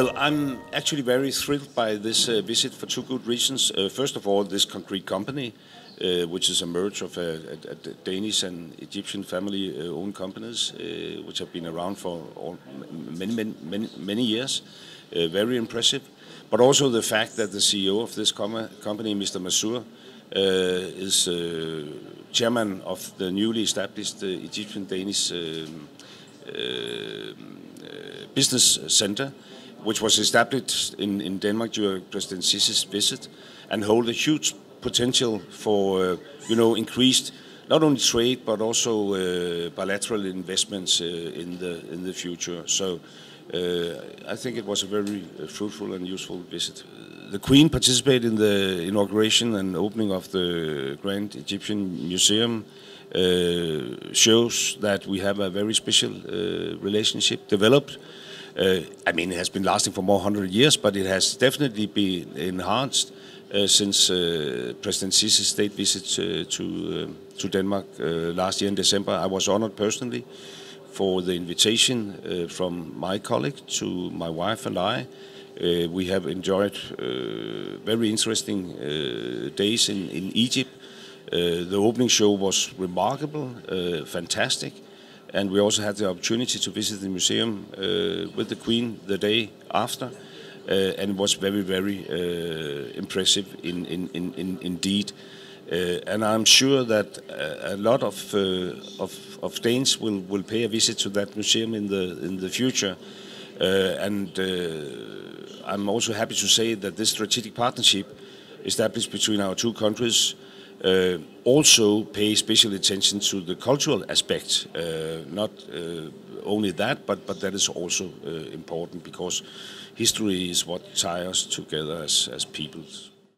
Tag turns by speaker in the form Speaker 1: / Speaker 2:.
Speaker 1: Well, I'm actually very thrilled by this visit for two good reasons. First of all, this concrete company, which is a merge of a Danish and Egyptian family-owned companies, which have been around for many years. Very impressive. But also the fact that the CEO of this company, Mr. Mansour, is chairman of the newly established Egyptian-Danish Business Center, which was established in Denmark during President Sisi's visit, and hold a huge potential for increased not only trade but also bilateral investments in the future. So I think it was a very fruitful and useful visit. The Queen participated in the inauguration and opening of the Grand Egyptian Museum. Shows that we have a very special relationship developed. It has been lasting for more than 100 years, but it has definitely been enhanced since President Sisi's state visit to Denmark last year in December. I was honored personally for the invitation from my colleague to my wife and I. We have enjoyed very interesting days in Egypt. The opening show was remarkable, fantastic. And we also had the opportunity to visit the museum with the Queen the day after, and it was very, very impressive indeed. And I'm sure that a lot of Danes will pay a visit to that museum in the future. I'm also happy to say that this strategic partnership established between our two countries also pay special attention to the cultural aspect. Not only that, but that is also important, because history is what ties us together as peoples.